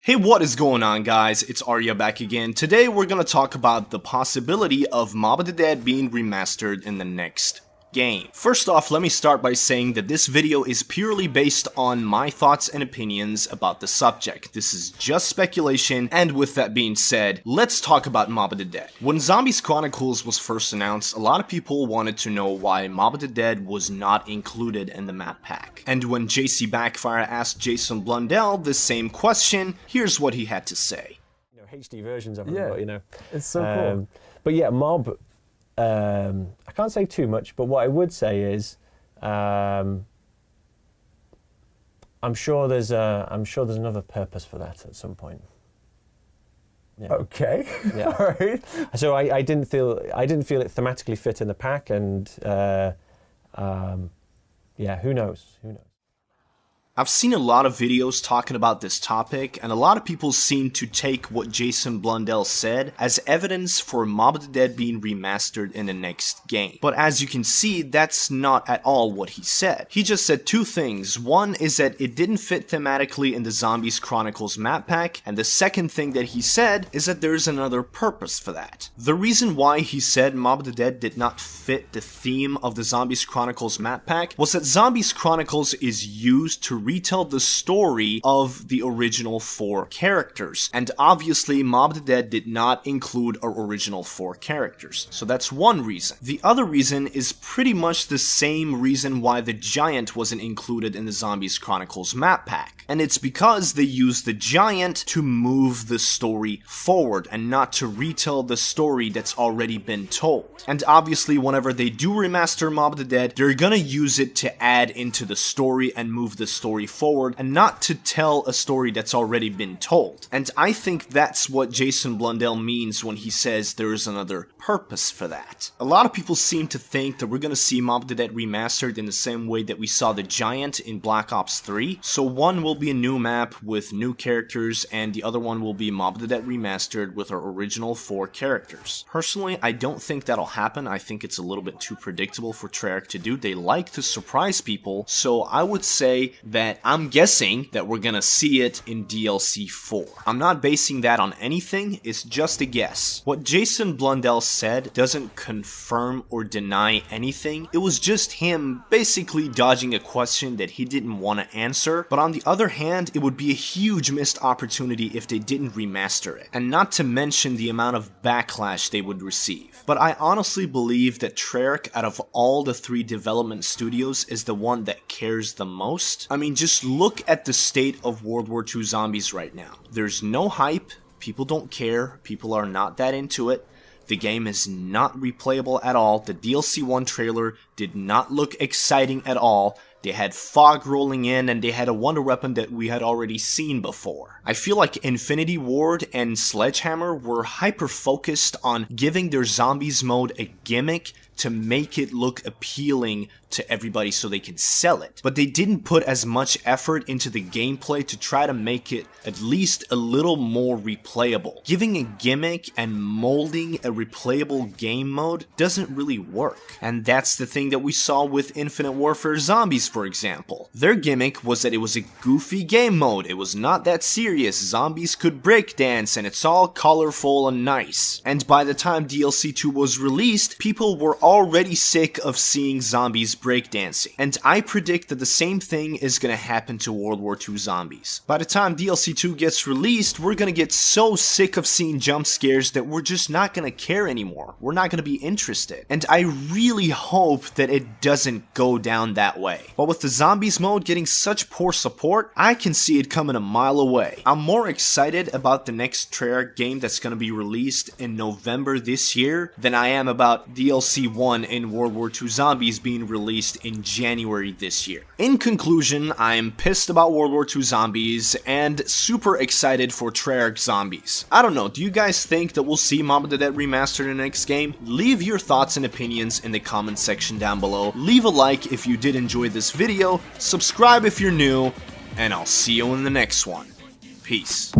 Hey, what is going on, guys? It's AryA back again. Today we're gonna talk about the possibility of Mob of the Dead being remastered in the next game. First off, let me start by saying that this video is purely based on my thoughts and opinions about the subject. This is just speculation, and with that being said, let's talk about Mob of the Dead. When Zombies Chronicles was first announced, a lot of people wanted to know why Mob of the Dead was not included in the map pack. And when JC Backfire asked Jason Blundell the same question, here's what he had to say. HD versions of them, but it's so cool. But yeah, Mob. I can't say too much, but what I would say is, I'm sure there's another purpose for that at some point. Yeah. Okay. Yeah. All right. So I didn't feel it thematically fit in the pack, and yeah, who knows? Who knows? I've seen a lot of videos talking about this topic, and a lot of people seem to take what Jason Blundell said as evidence for Mob of the Dead being remastered in the next game. But as you can see, that's not at all what he said. He just said two things. One is that it didn't fit thematically in the Zombies Chronicles map pack, and the second thing that he said is that there's another purpose for that. The reason why he said Mob of the Dead did not fit the theme of the Zombies Chronicles map pack was that Zombies Chronicles is used to retell the story of the original 4 characters, and obviously Mob of the Dead did not include our original 4 characters, so that's one reason. The other reason is pretty much the same reason why the Giant wasn't included in the Zombies Chronicles map pack, and it's because they used the Giant to move the story forward and not to retell the story that's already been told. And obviously whenever they do remaster Mob of the Dead, they're gonna use it to add into the story and move the story forward, and not to tell a story that's already been told. And I think that's what Jason Blundell means when he says there is another purpose for that. A lot of people seem to think that we're gonna see Mob of the Dead remastered in the same way that we saw the Giant in Black Ops 3. So one will be a new map with new characters, and the other one will be Mob of the Dead remastered with our original 4 characters. Personally, I don't think that'll happen. I think it's a little bit too predictable for Treyarch to do. They like to surprise people, so I would say that I'm guessing that we're gonna see it in DLC 4. I'm not basing that on anything, it's just a guess. What Jason Blundell said doesn't confirm or deny anything. It was just him basically dodging a question that he didn't want to answer, but on the other hand, it would be a huge missed opportunity if they didn't remaster it, and not to mention the amount of backlash they would receive. But I honestly believe that Treyarch, out of all the 3 development studios, is the one that cares the most. I mean, just look at the state of World War II Zombies right now. There's no hype, people don't care, people are not that into it. The game is not replayable at all. The DLC 1 trailer did not look exciting at all. They had fog rolling in, and they had a wonder weapon that we had already seen before. I feel like Infinity Ward and Sledgehammer were hyper-focused on giving their zombies mode a gimmick to make it look appealing to everybody so they can sell it. But they didn't put as much effort into the gameplay to try to make it at least a little more replayable. Giving a gimmick and molding a replayable game mode doesn't really work. And that's the thing that we saw with Infinite Warfare Zombies, for example. Their gimmick was that it was a goofy game mode. It was not that serious. Zombies could breakdance and it's all colorful and nice. And by the time DLC 2 was released, people were already sick of seeing zombies breakdancing. And I predict that the same thing is gonna happen to World War II Zombies. By the time DLC 2 gets released, we're gonna get so sick of seeing jump scares that we're just not gonna care anymore. We're not gonna be interested. And I really hope that it doesn't go down that way. But with the Zombies mode getting such poor support, I can see it coming a mile away. I'm more excited about the next Treyarch game that's gonna be released in November this year than I am about DLC 1 in World War II Zombies being released in January this year. In conclusion, I'm pissed about World War II Zombies and super excited for Treyarch Zombies. I don't know, do you guys think that we'll see Mob of the Dead remastered in the next game? Leave your thoughts and opinions in the comment section down below. Leave a like if you did enjoy this video, subscribe if you're new, and I'll see you in the next one. Peace.